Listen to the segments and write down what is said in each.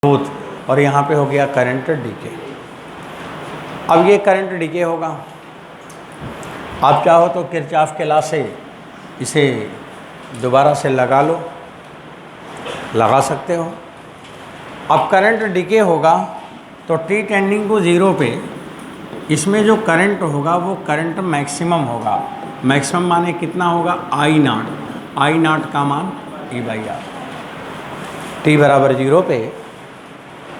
Growth और यहाँ पे हो गया करंट डीके। अब ये करंट डीके होगा, आप चाहो तो किरचॉफ के लॉ से इसे दोबारा से लगा लो, लगा सकते हो। अब करंट डीके होगा तो टी टेंडिंग टू ज़ीरो पे इसमें जो करंट होगा वो करंट मैक्सिमम होगा। मैक्सिमम माने कितना होगा, आई नॉट का मान ई बाई आर। टी बराबर ज़ीरो पे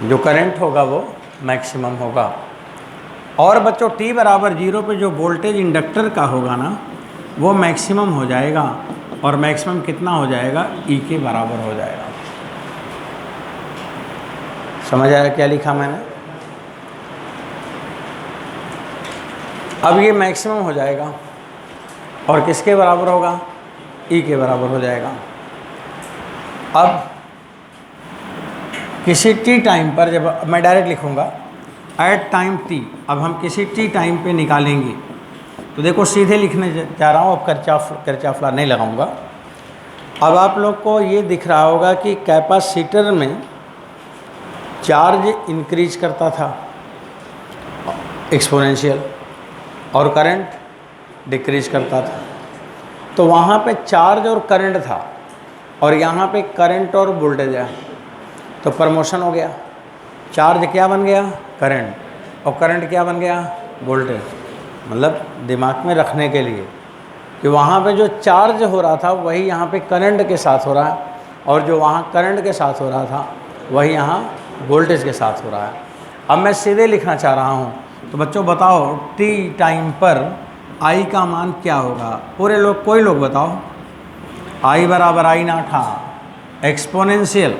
जो करंट होगा वो मैक्सिमम होगा। और बच्चों टी बराबर ज़ीरो पे जो वोल्टेज इंडक्टर का होगा ना वो मैक्सिमम हो जाएगा, और मैक्सिमम कितना हो जाएगा, ई के बराबर हो जाएगा। समझ आया क्या लिखा मैंने? अब ये मैक्सिमम हो जाएगा और किसके बराबर होगा, ई के बराबर हो जाएगा। अब किसी टी टाइम पर, जब मैं डायरेक्ट लिखूँगा एट टाइम टी, अब हम किसी टी टाइम पे निकालेंगे तो देखो सीधे लिखने जा रहा हूँ, अब किरचॉफ लॉ नहीं लगाऊंगा। अब आप लोग को ये दिख रहा होगा कि कैपेसिटर में चार्ज इंक्रीज करता था एक्सपोनेंशियल और करंट डिक्रीज करता था। तो वहाँ पे चार्ज और करंट था और यहाँ पे करंट और वोल्टेज है, तो प्रमोशन हो गया। चार्ज क्या बन गया, करंट, और करंट क्या बन गया, वोल्टेज। मतलब दिमाग में रखने के लिए कि वहाँ पे जो चार्ज हो रहा था वही यहाँ पे करंट के साथ हो रहा है, और जो वहाँ करंट के साथ हो रहा था वही यहाँ वोल्टेज के साथ हो रहा है। अब मैं सीधे लिखना चाह रहा हूँ, तो बच्चों बताओ टी टाइम पर आई का मान क्या होगा। पूरे लोग, कोई लोग बताओ। आई बराबर आई नॉट, हाँ, exponential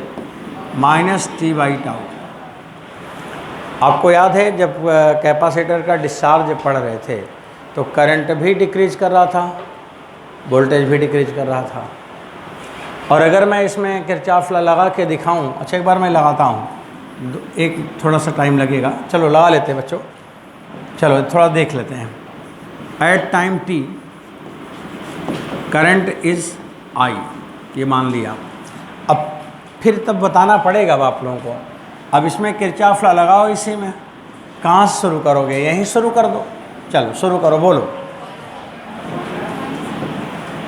minus t by tau. आपको याद है जब कैपेसिटर का डिस्चार्ज पढ़ रहे थे तो करंट भी डिक्रीज कर रहा था, वोल्टेज भी डिक्रीज कर रहा था। और अगर मैं इसमें किरचॉफ लॉ लगा के दिखाऊं, अच्छा एक बार मैं लगाता हूं, एक थोड़ा सा टाइम लगेगा, चलो लगा लेते हैं बच्चों, चलो थोड़ा देख लेते हैं। At time T current is I, ये मान लिया। अब फिर तब बताना पड़ेगा अब आप लोगों को। अब इसमें किरचॉफ लॉ लगाओ, इसी में कहाँ से शुरू करोगे, यहीं शुरू कर दो। चलो शुरू करो, बोलो।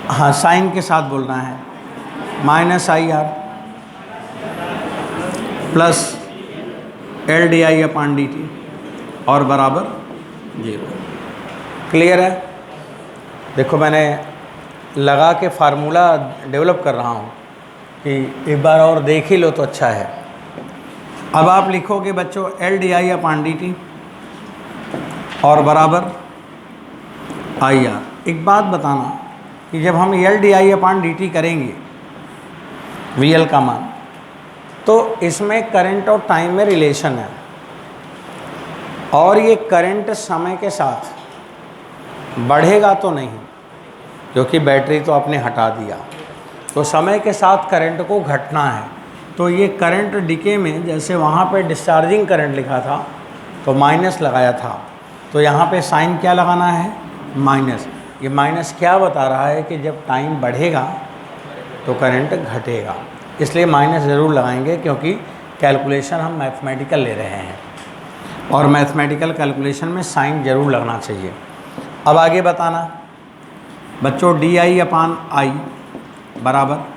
हाँ, साइन के साथ बोलना है, minus I R plus L D I upon D T और बराबर जीरो। क्लियर है? देखो मैंने लगा के फार्मूला डेवलप कर रहा हूँ कि एक बार और देख ही लो तो अच्छा है। अब आप लिखोगे बच्चों L D I upon D T और बराबर आई आर। एक बात बताना कि जब हम L D I upon D T करेंगे वी एल का मान, तो इसमें करंट और टाइम में रिलेशन है, और ये करंट समय के साथ बढ़ेगा तो नहीं, क्योंकि बैटरी तो आपने हटा दिया, तो समय के साथ करंट को घटना है। तो ये करंट डीके में जैसे वहाँ पे डिस्चार्जिंग करंट लिखा था तो माइनस लगाया था, तो यहाँ पे साइन क्या लगाना है, माइनस। ये माइनस क्या बता रहा है कि जब टाइम बढ़ेगा तो करंट घटेगा, इसलिए माइनस ज़रूर लगाएंगे, क्योंकि कैलकुलेशन हम मैथमेटिकल ले रहे हैं और मैथमेटिकल कैलकुलेशन में साइन ज़रूर लगना चाहिए। अब आगे बताना बच्चों, डी आई अपान आई बराबर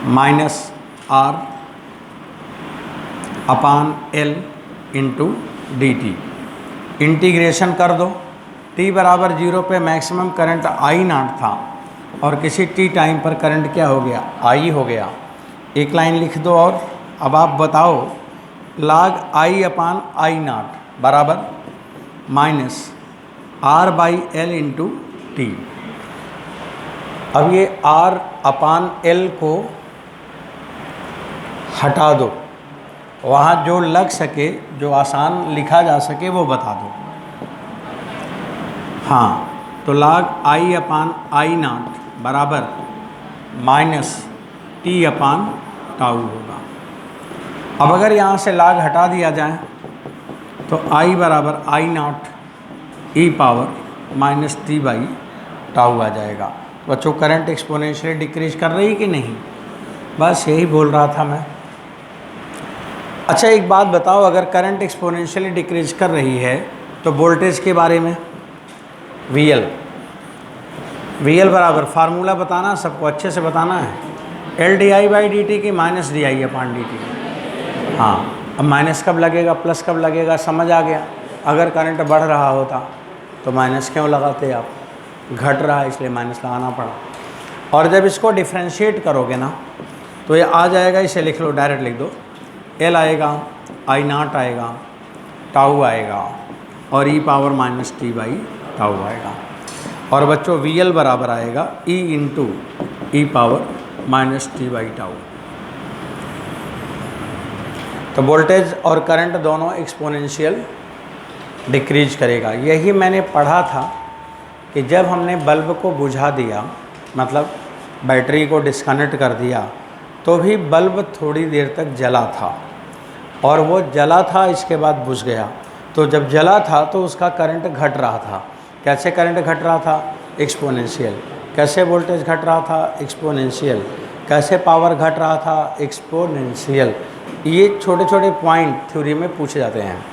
minus R upon L into D T. Integration कर दो। टी बराबर जीरो पे मैक्सिमम करंट आई नॉट था और किसी टी टाइम पर करंट क्या हो गया, आई हो गया। एक लाइन लिख दो। और अब आप बताओ log I upon I nought बराबर minus R by L into T. अब ये आर अपान एल को हटा दो, वहाँ जो लग सके, जो आसान लिखा जा सके वो बता दो। हाँ, तो log I upon I nought बराबर माइनस टी अपान टाउ होगा। अब अगर यहाँ से log हटा दिया जाए तो आई बराबर I nought e power minus t by tau आ जाएगा। बच्चों करंट एक्सपोनेंशियली डिक्रीज कर रही कि नहीं, बस यही बोल रहा था मैं। अच्छा एक बात बताओ, अगर करंट एक्सपोनेंशियली डिक्रीज कर रही है तो वोल्टेज के बारे में वीएल बराबर फार्मूला बताना, सबको अच्छे से बताना है, LdI/dt की माइनस DI/dt। हाँ, अब माइनस कब लगेगा प्लस कब लगेगा समझ आ गया। अगर करंट बढ़ रहा होता तो माइनस क्यों लगाते आप, घट रहा है इसलिए माइनस लगाना पड़ा। और जब इसको डिफ्रेंशिएट करोगे ना तो ये आ जाएगा, इसे लिख लो, डायरेक्ट लिख दो, L आएगा, I0 आएगा, टाउ आएगा और e पावर माइनस t/τ आएगा। और बच्चों VL बराबर आएगा E इंटू ई पावर माइनस t/τ। तो वोल्टेज और करंट दोनों एक्सपोनेंशियल डिक्रीज करेगा। यही मैंने पढ़ा था कि जब हमने बल्ब को बुझा दिया, मतलब बैटरी को डिस्कनेक्ट कर दिया, तो भी बल्ब थोड़ी देर तक जला था और वो जला था, इसके बाद बुझ गया। तो जब जला था तो उसका करंट घट रहा था। कैसे करंट घट रहा था? एक्सपोनेंशियल। कैसे वोल्टेज घट रहा था? एक्सपोनेंशियल। कैसे पावर घट रहा था? एक्सपोनेंशियल। ये छोटे छोटे पॉइंट थ्योरी में पूछे जाते हैं।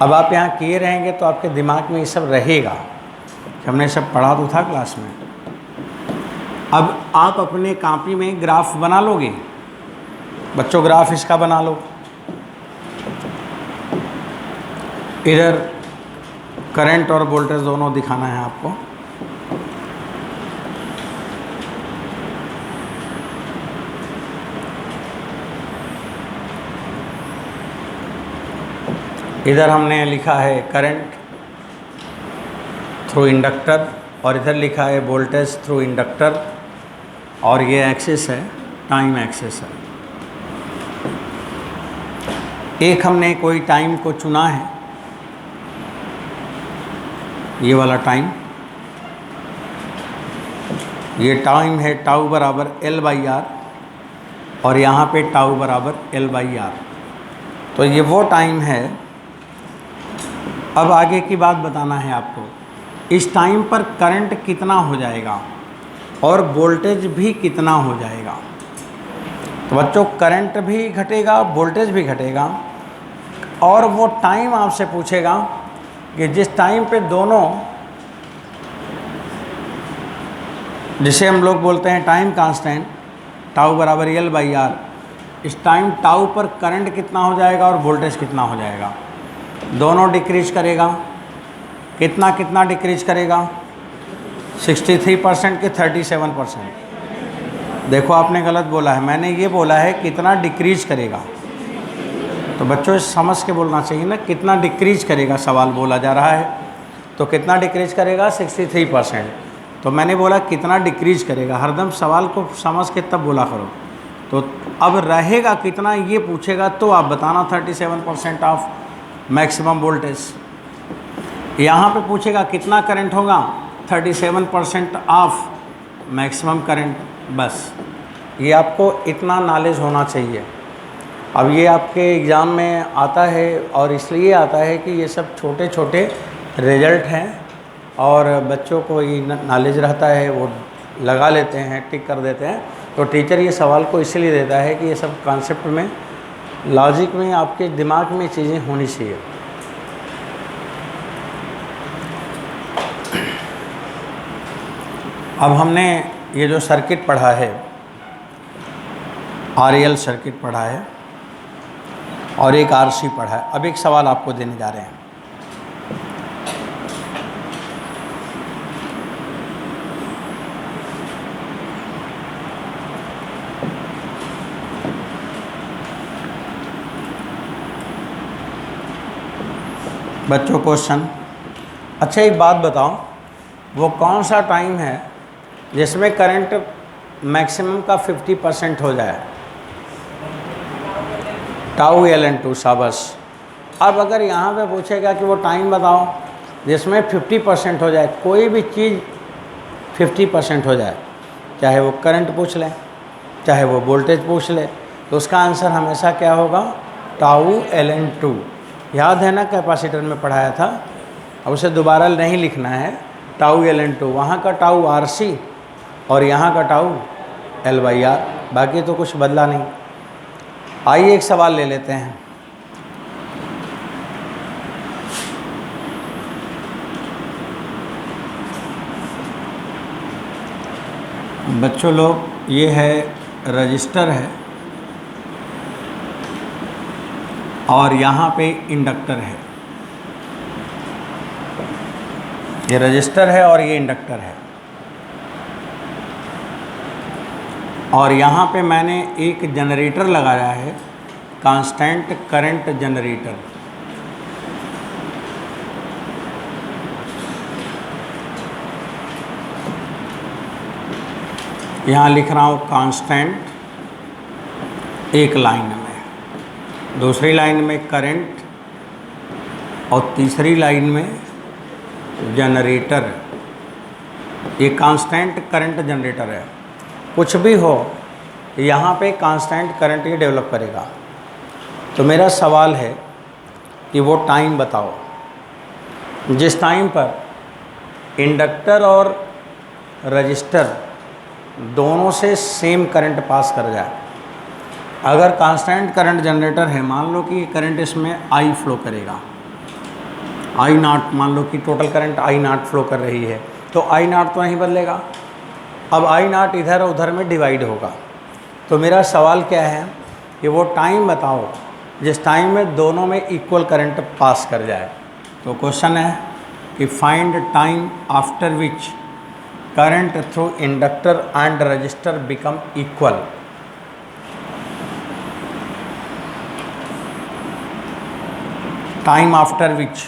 अब आप यहाँ किए रहेंगे तो आपके दिमाग में ये सब रहेगा, हमने सब पढ़ा तो था क्लास में। अब आप अपने कॉपी में ग्राफ बना लोगे बच्चों, ग्राफ इसका बना लो। इधर करंट और वोल्टेज दोनों दिखाना है आपको। इधर हमने लिखा है करंट थ्रू इंडक्टर और इधर लिखा है वोल्टेज थ्रू इंडक्टर, और ये एक्सिस है, टाइम एक्सिस है। एक हमने कोई टाइम को चुना है, ये वाला टाइम, ये टाइम है टाउ बराबर L/R और यहाँ पे टाउ बराबर L/R। तो ये वो टाइम है। अब आगे की बात बताना है आपको, इस टाइम पर करंट कितना हो जाएगा और वोल्टेज भी कितना हो जाएगा। तो बच्चों करंट भी घटेगा, वोल्टेज भी घटेगा, और वो टाइम आपसे पूछेगा कि जिस टाइम पे दोनों, जिसे हम लोग बोलते हैं टाइम कांस्टेंट, टाउ बराबर L/R, इस टाइम टाउ पर करंट कितना हो जाएगा और वोल्टेज कितना हो जाएगा। दोनों डिक्रीज करेगा। कितना कितना डिक्रीज करेगा? 63% के 37%। देखो आपने गलत बोला है, मैंने ये बोला है कितना डिक्रीज करेगा। तो बच्चों समझ के बोलना चाहिए ना, कितना डिक्रीज करेगा सवाल बोला जा रहा है। तो कितना डिक्रीज करेगा? 63%। तो मैंने बोला कितना डिक्रीज करेगा, हरदम सवाल को समझ के तब बोला करो। तो अब रहेगा कितना ये पूछेगा तो आप बताना 37% ऑफ मैक्सिमम वोल्टेज। यहाँ पे पूछेगा कितना करंट होगा, 37% ऑफ मैक्सिमम करंट। बस ये आपको इतना नॉलेज होना चाहिए। अब ये आपके एग्ज़ाम में आता है और इसलिए आता है कि ये सब छोटे छोटे रिजल्ट हैं और बच्चों को ये नॉलेज रहता है, वो लगा लेते हैं, टिक कर देते हैं। तो टीचर ये सवाल को इसलिए देता है कि ये सब कॉन्सेप्ट में, लॉजिक में, आपके दिमाग में चीज़ें होनी चाहिए। अब हमने ये जो सर्किट पढ़ा है, RL सर्किट पढ़ा है और एक RC पढ़ा है। अब एक सवाल आपको देने जा रहे हैं। बच्चों क्वेश्चन, अच्छा एक बात बताओ, वो कौन सा टाइम है जिसमें करंट मैक्सिमम का 50% हो जाए? Tau LN2। शाबाश। अब अगर यहाँ पे पूछेगा कि वो टाइम बताओ जिसमें 50% हो जाए, कोई भी चीज़ 50% हो जाए, चाहे वो करंट पूछ लें, चाहे वो वोल्टेज पूछ ले, तो उसका आंसर हमेशा क्या होगा? Tau LN2। याद है ना, कैपेसिटर में पढ़ाया था। अब उसे दोबारा नहीं लिखना है। टाउ LN2, वहाँ का टाउ RC और यहाँ का टाउ L/R, बाकी तो कुछ बदला नहीं। आइए एक सवाल ले लेते हैं। बच्चों लोग ये है रजिस्टर है और यहाँ पे इंडक्टर है। ये रजिस्टर है और ये इंडक्टर है और यहाँ पे मैंने एक जनरेटर लगाया है, कांस्टेंट करंट जनरेटर। यहाँ लिख रहा हूँ कांस्टेंट एक लाइन में, दूसरी लाइन में करंट और तीसरी लाइन में जनरेटर। ये कांस्टेंट करंट जनरेटर है। कुछ भी हो यहाँ पे कांस्टेंट करंट ही डेवलप करेगा। तो मेरा सवाल है कि वो टाइम बताओ जिस टाइम पर इंडक्टर और रजिस्टर दोनों से सेम करंट पास कर जाए। अगर कांस्टेंट करंट जनरेटर है, मान लो कि करंट इसमें आई फ्लो करेगा, आई नॉट, मान लो कि total current I not flow कर रही है, तो आई नॉट तो नहीं बदलेगा। अब आई नॉट इधर और उधर में डिवाइड होगा। तो मेरा सवाल क्या है कि वो टाइम बताओ जिस टाइम में दोनों में इक्वल करंट पास कर जाए। तो क्वेश्चन है कि find time after which current through inductor and register become equal. Time after which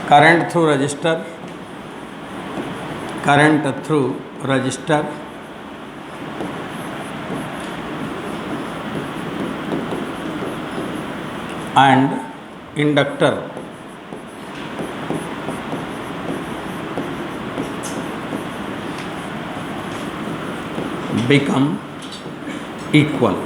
current through resistor and inductor become equal।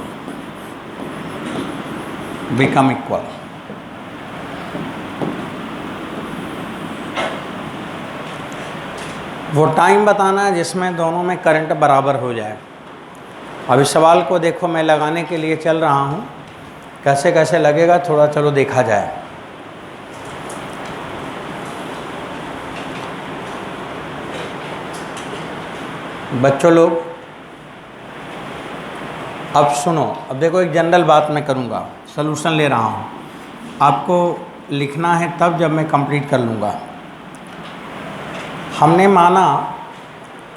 वो टाइम बताना है जिसमें दोनों में करंट बराबर हो जाए। अब इस सवाल को देखो, मैं लगाने के लिए चल रहा हूँ, कैसे कैसे लगेगा थोड़ा चलो देखा जाए। बच्चों लोग अब सुनो, अब देखो एक जनरल बात मैं करूँगा, सलूशन ले रहा हूँ, आपको लिखना है तब जब मैं कंप्लीट कर लूँगा। हमने माना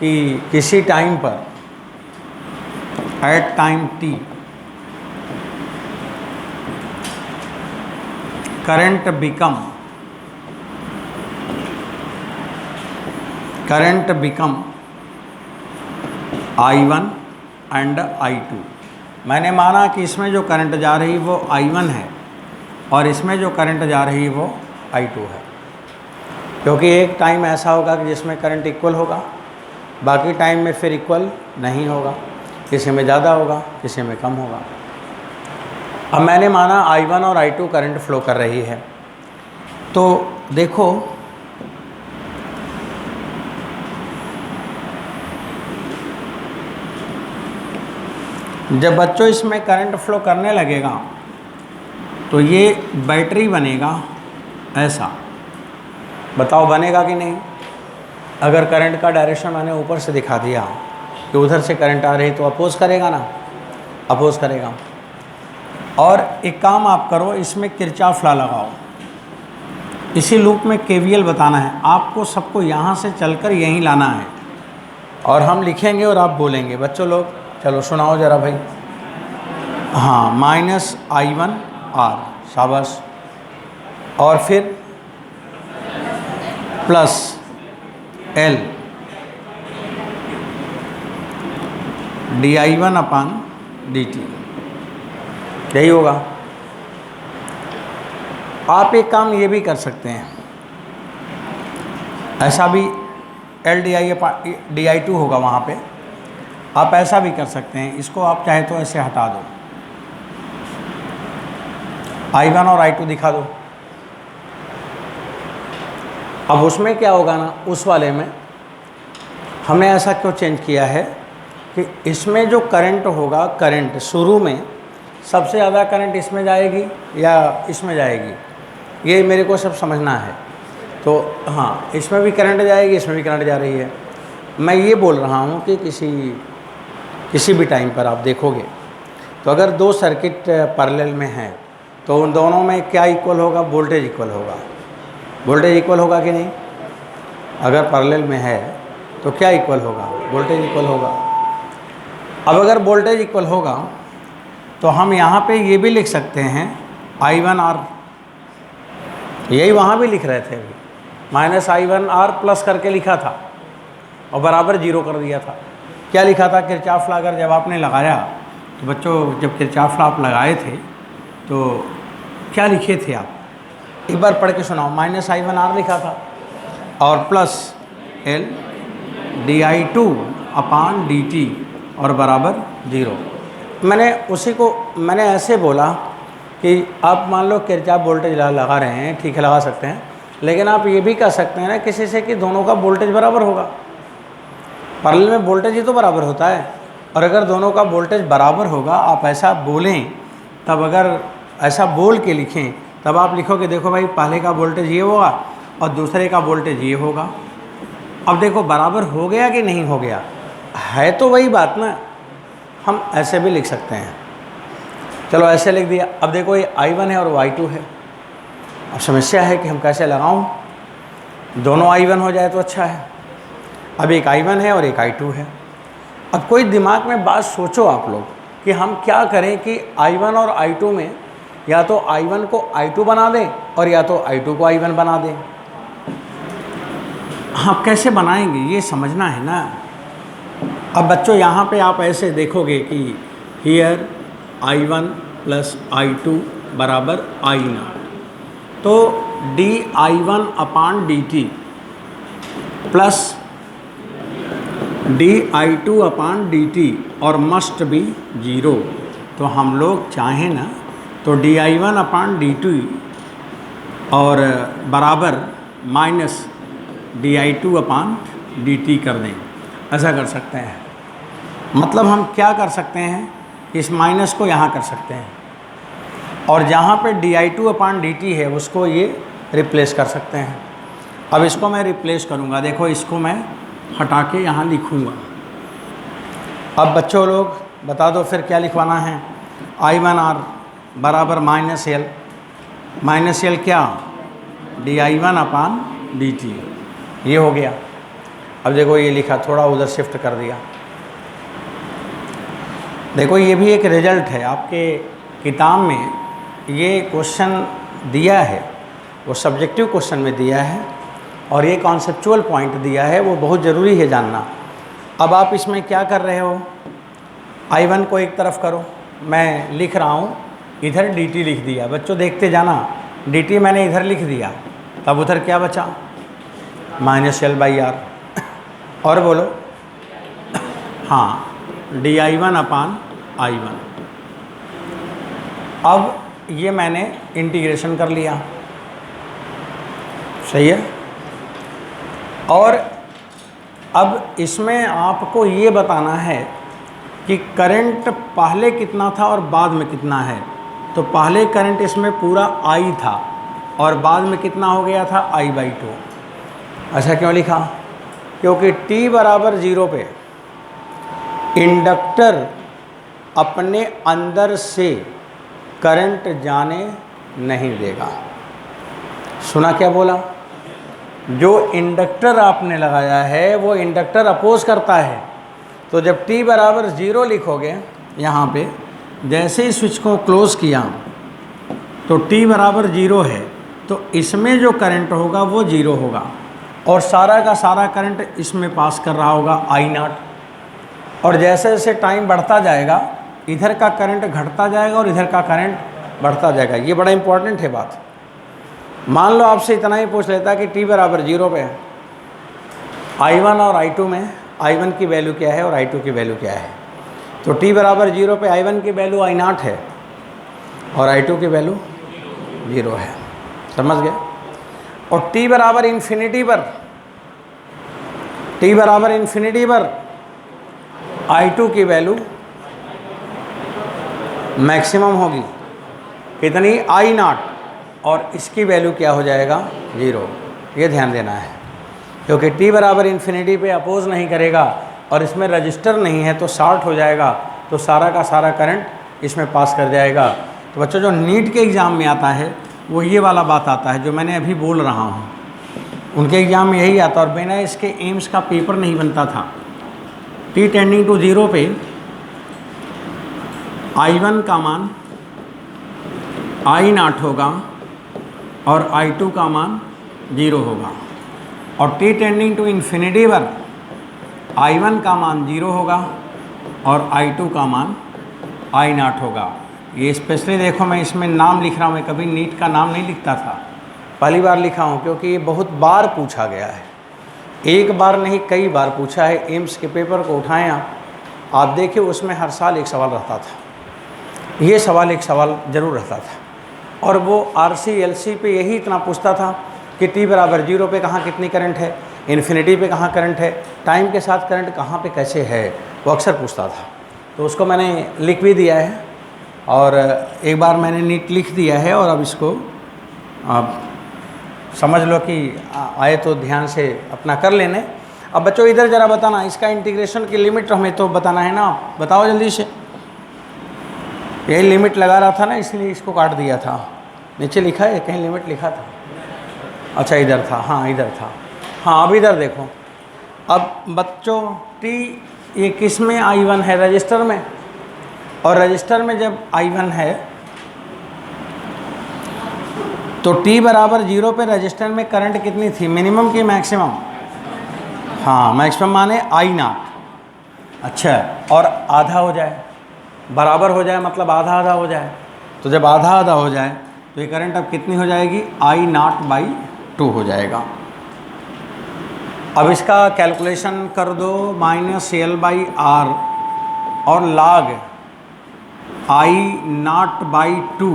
कि किसी टाइम पर at time t current become I1 and I2। मैंने माना कि इसमें जो करंट जा रही वो I1 है और इसमें जो करंट जा रही वो I2 है, क्योंकि एक टाइम ऐसा होगा कि जिसमें करंट इक्वल होगा, बाकी टाइम में फिर इक्वल नहीं होगा, किसी में ज़्यादा होगा किसी में कम होगा। अब मैंने माना I1 और I2 करंट फ्लो कर रही है। तो देखो जब बच्चों इसमें करंट फ्लो करने लगेगा तो ये बैटरी बनेगा ऐसा। बताओ बनेगा कि नहीं? अगर करंट का डायरेक्शन मैंने ऊपर से दिखा दिया कि उधर से करंट आ रही तो अपोज करेगा ना, अपोज करेगा। और एक काम आप करो, इसमें किरचॉफ लॉ लगाओ, इसी लूप में केवीएल बताना है आपको। सबको यहाँ से चलकर यहीं लाना है और हम लिखेंगे और आप बोलेंगे। बच्चों लोग चलो सुनाओ ज़रा भाई। हाँ, -I1 R, शाबाश। और फिर प्लस L di1/dt, यही होगा। आप एक काम ये भी कर सकते हैं, ऐसा भी LdI/di2 होगा वहाँ पे, आप ऐसा भी कर सकते हैं। इसको आप चाहे तो ऐसे हटा दो, I1 और I2 दिखा दो। अब उसमें क्या होगा ना, उस वाले में हमने ऐसा क्यों चेंज किया है कि इसमें जो करंट होगा, करंट शुरू में सबसे ज़्यादा करंट इसमें जाएगी या इसमें जाएगी, ये मेरे को सब समझना है। तो हाँ, इसमें भी करंट जाएगी, इसमें भी करंट जा रही है। मैं ये बोल रहा हूँ कि किसी भी टाइम पर आप देखोगे तो अगर दो सर्किट पैरेलल में हैं तो उन दोनों में क्या इक्वल होगा? वोल्टेज इक्वल होगा। वोल्टेज इक्वल होगा कि नहीं? अगर पैरेलल में है तो क्या इक्वल होगा? वोल्टेज इक्वल होगा। अब अगर वोल्टेज इक्वल होगा तो हम यहाँ पे ये भी लिख सकते हैं I1R, यही वहाँ भी लिख रहे थे अभी, -I1R प्लस करके लिखा था और बराबर 0 कर दिया था। क्या लिखा था? किरचॉफ लॉ अगर जब आपने लगाया तो बच्चों, जब किरचॉफ लॉ आप लगाए थे तो क्या लिखे थे आप? एक बार पढ़ के सुनाओ। -I1R लिखा था और प्लस L di2/dt और बराबर 0। मैंने ऐसे बोला कि आप मान लो किरचॉफ वोल्टेज लॉ लगा रहे हैं, ठीक है, लगा सकते हैं, लेकिन आप ये भी कह सकते हैं ना किसी से कि दोनों का वोल्टेज बराबर होगा। पैरेलल में वोल्टेज ही तो बराबर होता है, और अगर दोनों का वोल्टेज बराबर होगा, आप ऐसा बोलें, तब अगर ऐसा बोल के लिखें तब आप लिखोगे देखो भाई पहले का वोल्टेज ये होगा और दूसरे का वोल्टेज ये होगा। अब देखो बराबर हो गया कि नहीं हो गया, है तो वही बात ना। हम ऐसे भी लिख सकते हैं, चलो ऐसे लिख दिया। अब देखो ये I1 है और Y2 है। अब समस्या है कि हम कैसे लगाऊं, दोनों I1 हो जाए तो अच्छा है। अब एक I1 है और एक I2 है। अब कोई दिमाग में बात सोचो आप लोग कि हम क्या करें कि I1 और I2 में या तो I1 को I2 बना दें और या तो I2 को I1 बना दें। हाँ, कैसे बनाएंगे ये समझना है ना। अब बच्चों यहाँ पे आप ऐसे देखोगे कि हियर I1 प्लस I2 बराबर I0, तो di1/dt प्लस di2/dt और मस्ट बी 0। तो हम लोग चाहें ना तो di1/dt और बराबर माइनस di2/dt कर दें, ऐसा कर सकते हैं। मतलब हम क्या कर सकते हैं, इस माइनस को यहाँ कर सकते हैं और जहाँ पे di2/dt है उसको ये रिप्लेस कर सकते हैं। अब इसको मैं रिप्लेस करूँगा, देखो इसको मैं हटा के यहाँ लिखूँगा। अब बच्चों लोग बता दो फिर क्या लिखवाना है। I1R बराबर -L, -L क्या? di1/dt, ये हो गया। अब देखो ये लिखा, थोड़ा उधर शिफ्ट कर दिया। देखो ये भी एक रिजल्ट है, आपके किताब में ये क्वेश्चन दिया है, वो सब्जेक्टिव क्वेश्चन में दिया है और ये कॉन्सेप्चुअल पॉइंट दिया है, वो बहुत ज़रूरी है जानना। अब आप इसमें क्या कर रहे हो, I1 को एक तरफ करो, मैं लिख रहा हूँ, इधर dt लिख दिया। बच्चों देखते जाना, dt मैंने इधर लिख दिया, तब उधर क्या बचा? -L/R। और बोलो, हाँ, di1/I1। अब ये मैंने इंटीग्रेशन कर लिया, सही है। और अब इसमें आपको ये बताना है कि करंट पहले कितना था और बाद में कितना है। तो पहले करंट इसमें पूरा I था और बाद में कितना हो गया था? I/2। ऐसा क्यों लिखा? क्योंकि t बराबर 0 पे इंडक्टर अपने अंदर से करंट जाने नहीं देगा। सुना क्या बोला? जो इंडक्टर आपने लगाया है वो इंडक्टर अपोज करता है। तो जब t बराबर 0 लिखोगे यहाँ पे, जैसे ही स्विच को क्लोज़ किया तो t बराबर 0 है, तो इसमें जो करंट होगा वो 0 होगा और सारा का सारा करंट इसमें पास कर रहा होगा I0। और जैसे जैसे टाइम बढ़ता जाएगा इधर का करंट घटता जाएगा और इधर का करंट बढ़ता जाएगा। ये बड़ा इंपॉर्टेंट है बात। मान लो आपसे इतना ही पूछ लेता कि t बराबर 0 पे है, I1 और I2 में I1 की वैल्यू क्या है और I2 की वैल्यू क्या है। तो t बराबर 0 पे I1 की वैल्यू I0 है और I2 की वैल्यू 0 है, समझ गए। और t बराबर इन्फिनिटी पर I2 की वैल्यू मैक्सिमम होगी कितनी, आई नॉट, और इसकी वैल्यू क्या हो जाएगा, 0। ये ध्यान देना है, क्योंकि t बराबर इन्फिनिटी पे अपोज नहीं करेगा और इसमें रजिस्टर नहीं है तो शॉर्ट हो जाएगा, तो सारा का सारा करंट इसमें पास कर जाएगा। तो बच्चों जो नीट के एग्ज़ाम में आता है वो ये वाला बात आता है जो मैंने अभी बोल रहा हूँ, उनके एग्ज़ाम में यही आता, और बिना इसके एम्स का पेपर नहीं बनता था। t टेंडिंग टू 0 पे I1 का मान I नॉट होगा और I2 का मान 0 होगा, और t टेंडिंग टू इन्फिनिटी पर I1 का मान 0 होगा और I2 का मान I नॉट होगा। ये स्पेशली देखो मैं इसमें नाम लिख रहा हूँ, मैं कभी नीट का नाम नहीं लिखता था, पहली बार लिखा हूँ क्योंकि ये बहुत बार पूछा गया है, एक बार नहीं कई बार पूछा है। एम्स के पेपर को उठाएं आप देखिए, उसमें हर साल एक सवाल रहता था, ये सवाल एक सवाल ज़रूर रहता था, और वो RC/LC पे यही इतना पूछता था कि t बराबर 0 पे कहाँ कितनी करंट है, इन्फिनिटी पे कहाँ करंट है, टाइम के साथ करंट कहाँ पे कैसे है, वो अक्सर पूछता था। तो उसको मैंने लिख भी दिया है, और एक बार मैंने नीट लिख दिया है, और अब इसको आप समझ लो कि आए तो ध्यान से अपना कर लेने। अब बच्चों इधर ज़रा बताना, इसका इंटीग्रेशन की लिमिट हमें तो बताना है ना, बताओ जल्दी से। यही लिमिट लगा रहा था ना, इसलिए इसको काट दिया था। नीचे लिखा है कहीं लिमिट लिखा था, अच्छा इधर था, हाँ इधर था, हाँ अब इधर देखो। अब बच्चों t ये किस में I1 है, रजिस्टर में, और रजिस्टर में जब I1 है तो t बराबर 0 पे रजिस्टर में करंट कितनी थी, मिनिमम की मैक्सिमम, हाँ मैक्सिमम माने I नॉट। अच्छा, और आधा हो जाए, बराबर हो जाए, मतलब आधा आधा हो जाए, तो जब आधा आधा हो जाए तो ये करंट अब कितनी हो जाएगी, I नॉट बाई 2 हो जाएगा। अब इसका कैलकुलेशन कर दो, -L/R और log I नॉट बाई 2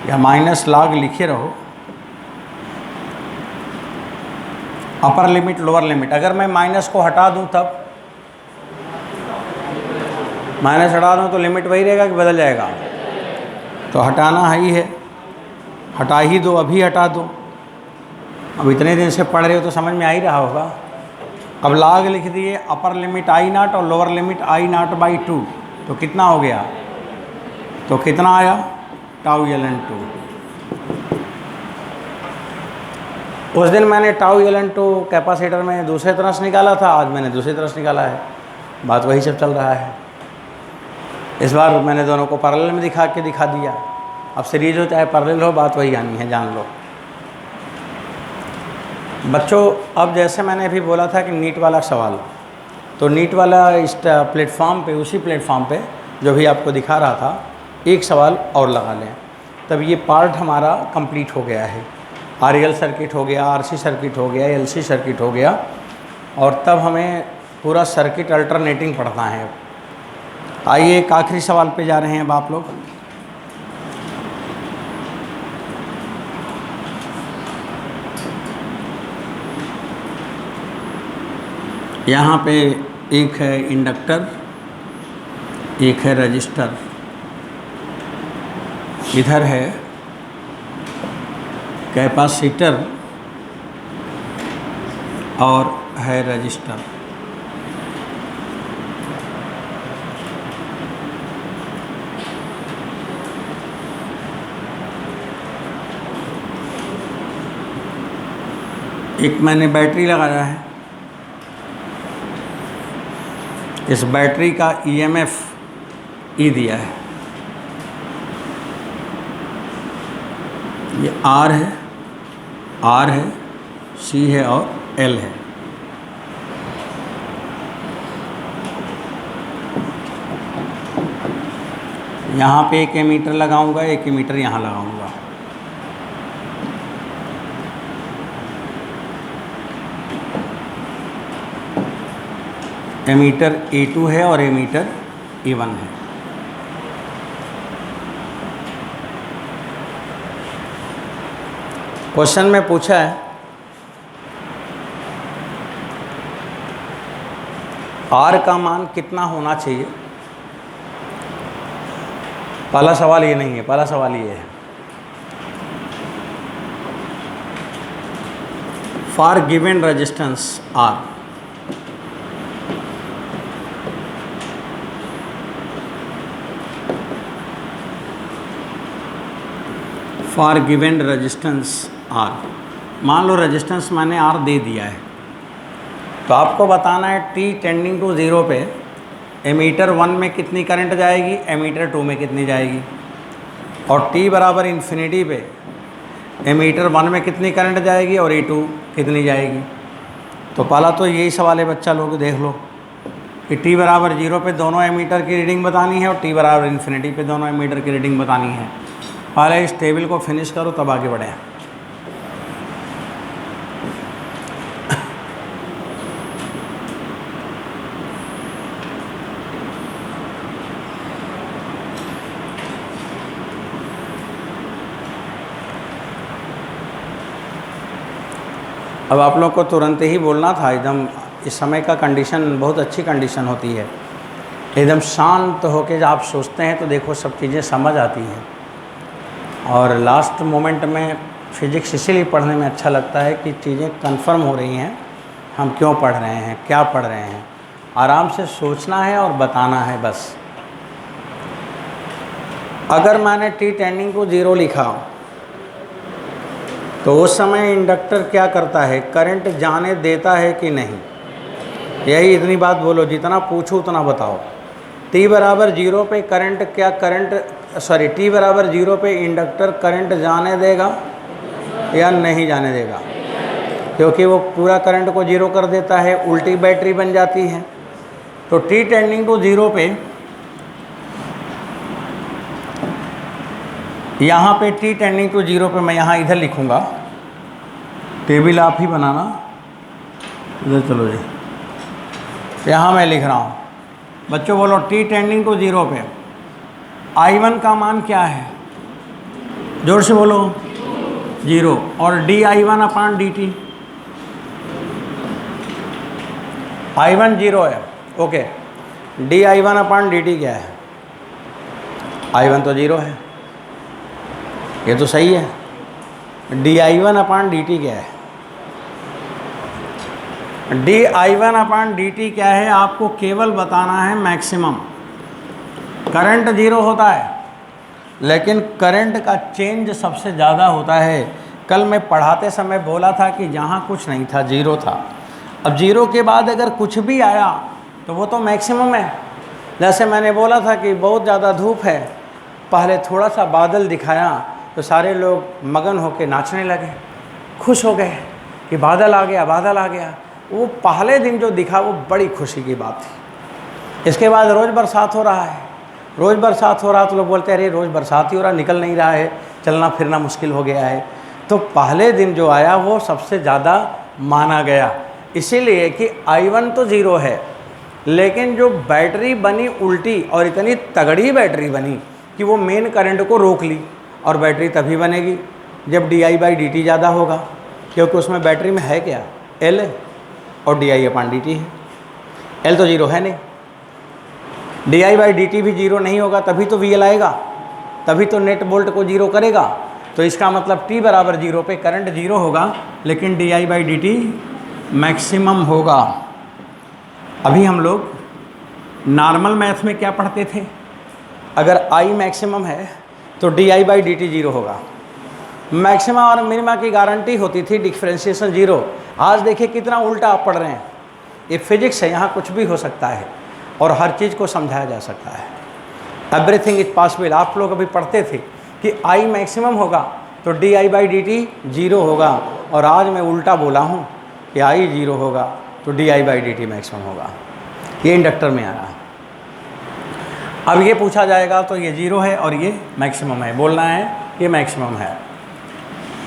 या माइनस log लिखे रहो, अपर लिमिट लोअर लिमिट। अगर मैं माइनस को हटा दूं तब, माइनस हटा दूं तो लिमिट वही रहेगा कि बदल जाएगा, तो हटाना ही है, हटा ही दो, अभी हटा दो। अब इतने दिन से पढ़ रहे हो तो समझ में आ ही रहा होगा। अब log लिख दिए, अपर लिमिट I नॉट और lower limit I not by 2, तो कितना हो गया, तो कितना आया, τLN2। उस दिन मैंने τLN2 कैपेसिटर में दूसरे तरह से निकाला था, आज मैंने दूसरी तरह से निकाला है, बात वही सब चल रहा है। इस बार मैंने दोनों को पैरेलल में दिखा दिया। अब सीरीज हो चाहे पैरेलल हो, बात वही आनी है, जान लो बच्चों। अब जैसे मैंने अभी बोला था कि नीट वाला सवाल, तो नीट वाला इस प्लेटफॉर्म पे, उसी प्लेटफॉर्म पे जो भी आपको दिखा रहा था, एक सवाल और लगा लें, तब ये पार्ट हमारा कंप्लीट हो गया है। RL सर्किट हो गया, RC सर्किट हो गया, LC सर्किट हो गया, और तब हमें पूरा सर्किट अल्टरनेटिंग पढ़ना है। आइए एक आखिरी सवाल पे जा रहे हैं अब आप लोग। यहाँ पे एक है इंडक्टर, एक है रजिस्टर, इधर है कैपेसिटर और है रजिस्टर। एक मैंने बैटरी लगाया है, इस बैटरी का EMF E दिया है, ये R है, C है और L है। यहाँ पे एक एमीटर लगाऊंगा, एक एमीटर यहाँ लगाऊंगा। एमीटर A2 है और एमीटर A1 है। क्वेश्चन में पूछा है R का मान कितना होना चाहिए पहला सवाल ये नहीं है, पहला सवाल ये है, for given resistance R, for given resistance R, मान लो रेजिस्टेंस मैंने आर दे दिया है, तो आपको बताना है टी टेंडिंग टू ज़ीरो पे एमीटर 1 में कितनी करंट जाएगी, एमीटर 2 में कितनी जाएगी, और टी बराबर इन्फिनिटी पे एमीटर 1 में कितनी करंट जाएगी और E2 कितनी जाएगी। तो पहला तो यही सवाल है बच्चा, लोग देख लो कि टी बराबर 0 पे दोनों एमीटर की रीडिंग बतानी है और टी बराबर इन्फिनिटी पे दोनों एमीटर की रीडिंग बतानी है। पहले इस टेबल को फिनिश करो तब आगे बढ़े। अब आप लोग को तुरंत ही बोलना था, एकदम इस समय का कंडीशन बहुत अच्छी कंडीशन होती है, एकदम शांत होके जब आप सोचते हैं तो देखो सब चीज़ें समझ आती हैं। और लास्ट मोमेंट में फिज़िक्स इसीलिए पढ़ने में अच्छा लगता है कि चीज़ें कंफर्म हो रही हैं, हम क्यों पढ़ रहे हैं, क्या पढ़ रहे हैं, आराम से सोचना है और बताना है बस। अगर मैंने टी टेंडिंग टू 0 लिखा तो उस समय इंडक्टर क्या करता है, करंट जाने देता है कि नहीं, यही इतनी बात बोलो, जितना पूछो उतना बताओ। टी बराबर 0 पे करंट क्या टी बराबर 0 पे इंडक्टर करंट जाने देगा या नहीं जाने देगा, क्योंकि वो पूरा करंट को 0 कर देता है, उल्टी बैटरी बन जाती है। तो टी टेंडिंग टू 0 पे, यहाँ पे टी टेंडिंग टू 0 पे मैं यहाँ इधर लिखूँगा, टेबल आप ही बनाना, इधर चलो जी, यहाँ मैं लिख रहा हूँ। बच्चों बोलो टी टेंडिंग टू 0 पे I1 का मान क्या है, जोर से बोलो 0, और dI1 अपान dt, I1 0 है, ओके, dI1 अपान dt क्या है, I1 तो 0 है, ये तो सही है। dI1 अपान dt क्या है, dI1 अपान dt क्या है, आपको केवल बताना है मैक्सिमम। करंट 0 होता है लेकिन करंट का चेंज सबसे ज़्यादा होता है। कल मैं पढ़ाते समय बोला था कि जहाँ कुछ नहीं था 0 था, अब 0 के बाद अगर कुछ भी आया तो वो तो मैक्सिमम है। जैसे मैंने बोला था कि बहुत ज़्यादा धूप है, पहले थोड़ा सा बादल दिखाया तो सारे लोग मगन होकर नाचने लगे, खुश हो गए कि बादल आ गया, बादल आ गया। वो पहले दिन जो दिखा वो बड़ी खुशी की बात थी। इसके बाद रोज़ बरसात हो रहा है, रोज़ बरसात हो रहा तो लोग बोलते हैं अरे रोज़ बरसात ही हो रहा, निकल नहीं रहा है, चलना फिरना मुश्किल हो गया है। तो पहले दिन जो आया वो सबसे ज़्यादा माना गया, इसीलिए कि I1 तो 0 है, लेकिन जो बैटरी बनी उल्टी और इतनी तगड़ी बैटरी बनी कि वो मेन करंट को रोक ली। और बैटरी तभी बनेगी जब di/dt ज़्यादा होगा, क्योंकि उसमें बैटरी में है क्या, L और di/dt है। L तो 0 है नहीं, di/dt भी 0 नहीं होगा तभी तो VL आएगा, तभी तो नेट वोल्ट को 0 करेगा। तो इसका मतलब t बराबर 0 पे करंट 0 होगा लेकिन di/dt मैक्सिमम होगा। अभी हम लोग नॉर्मल मैथ में क्या पढ़ते थे, अगर I मैक्सिमम है तो di/dt 0 होगा। मैक्सिमा और मिनिमा की गारंटी होती थी डिफरेंशिएशन 0। आज देखिए कितना उल्टा आप पढ़ रहे हैं। ये फिजिक्स है, यहाँ कुछ भी हो सकता है और हर चीज़ को समझाया जा सकता है। Everything is possible. आप लोग अभी पढ़ते थे कि I मैक्सिमम होगा तो di/dt 0 होगा, और आज मैं उल्टा बोला हूँ कि I 0 होगा तो di/dt मैक्सिमम होगा। ये इंडक्टर में आया। अब ये पूछा जाएगा तो ये 0 है और ये मैक्सिमम है, बोलना है ये मैक्सिमम है।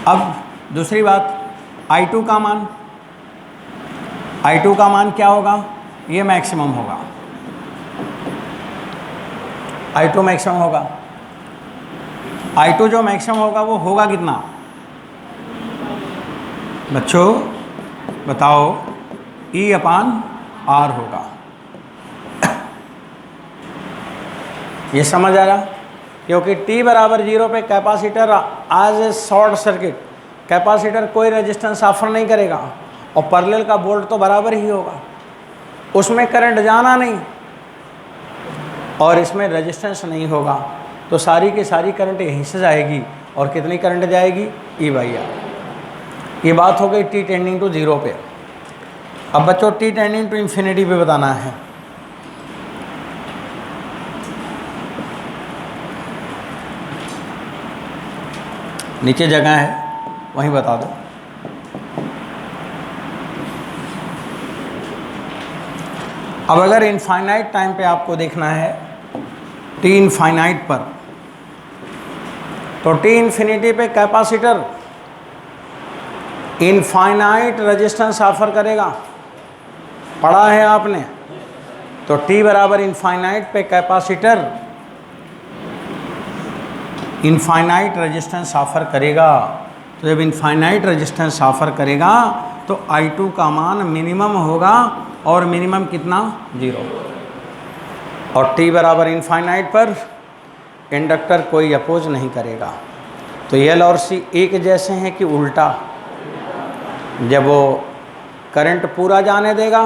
अब दूसरी बात, I2 का मान, I2 का मान क्या होगा, ये मैक्सिमम होगा, I2 मैक्सिमम होगा। I2 जो मैक्सिमम होगा वो होगा कितना बच्चों बताओ, E/R होगा। ये समझ आ रहा, क्योंकि t बराबर 0 पे कैपेसिटर आज ए शॉर्ट सर्किट, कैपेसिटर कोई रेजिस्टेंस ऑफर नहीं करेगा और पैरेलल का वोल्ट तो बराबर ही होगा, उसमें करंट जाना नहीं और इसमें रेजिस्टेंस नहीं होगा, तो सारी की सारी करंट यहीं से जाएगी। और कितनी करंट जाएगी? E/R। ये बात हो गई t टेंडिंग टू 0 पे। अब बच्चों t टेंडिंग टू इन्फिनिटी पे बताना है। नीचे जगह है वहीं बता दो। अब अगर इनफाइनाइट टाइम पे आपको देखना है t इनफाइनाइट पर, तो t इन्फिनिटी पे कैपेसिटर इनफाइनाइट रेजिस्टेंस ऑफर करेगा, पढ़ा है आपने। तो t बराबर इनफाइनाइट पे कैपेसिटर इनफाइनाइट रेजिस्टेंस ऑफर करेगा। तो जब इनफाइनाइट रेजिस्टेंस ऑफर करेगा तो I2 का मान मिनिमम होगा, और मिनिमम कितना? 0। और t बराबर इनफाइनाइट पर इंडक्टर कोई अपोज नहीं करेगा। तो L और C एक जैसे हैं कि उल्टा? जब वो करंट पूरा जाने देगा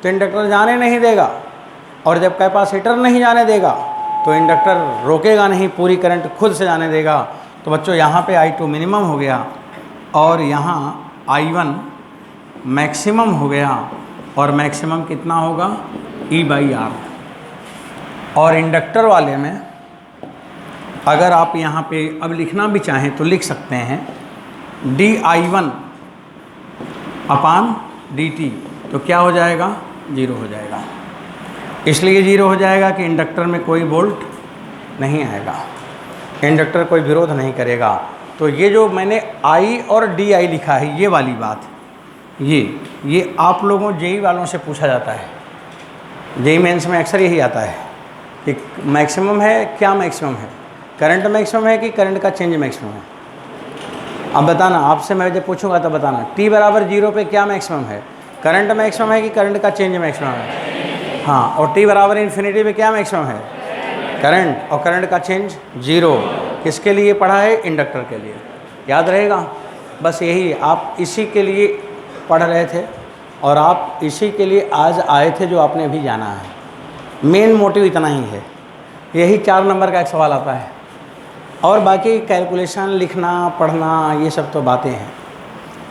तो इंडक्टर जाने नहीं देगा, और जब कैपेसिटर नहीं जाने देगा तो इंडक्टर रोकेगा नहीं, पूरी करंट खुद से जाने देगा। तो बच्चों यहाँ पे I2 मिनिमम हो गया और यहाँ I1 मैक्सिमम हो गया, और मैक्सिमम कितना होगा? E/R। और इंडक्टर वाले में अगर आप यहाँ पे अब लिखना भी चाहें तो लिख सकते हैं dI1 अपान dt, तो क्या हो जाएगा? 0 हो जाएगा। इसलिए 0 हो जाएगा कि इंडक्टर में कोई वोल्ट नहीं आएगा, इंडक्टर कोई विरोध नहीं करेगा। तो ये जो मैंने I और DI लिखा है, ये वाली बात, ये आप लोगों जेई वालों से पूछा जाता है। जेई मेंस में अक्सर यही आता है कि मैक्सिमम है, क्या मैक्सिमम है? करंट मैक्सिमम है कि करंट का चेंज मैक्सिमम है? अब बताना, आपसे मैं जब पूछूंगा तो बताना। t बराबर 0 पे क्या मैक्सिमम है? करंट मैक्सिमम है कि करंट का चेंज मैक्सिमम है? हाँ। और t बराबर इन्फिनिटी पे क्या मैक्सिमम है? करंट, और करंट का चेंज 0। किसके लिए पढ़ा है? इंडक्टर के लिए। याद रहेगा? बस यही, आप इसी के लिए पढ़ रहे थे और आप इसी के लिए आज आए थे जो आपने अभी जाना है। मेन मोटिव इतना ही है, यही 4 नंबर का एक सवाल आता है, और बाकी कैलकुलेशन, लिखना, पढ़ना, ये सब तो बातें हैं,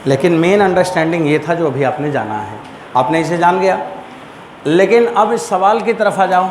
लेकिन मेन अंडरस्टैंडिंग ये था जो अभी आपने जाना है। आपने इसे जान गया, लेकिन अब इस सवाल की तरफ आ जाओ।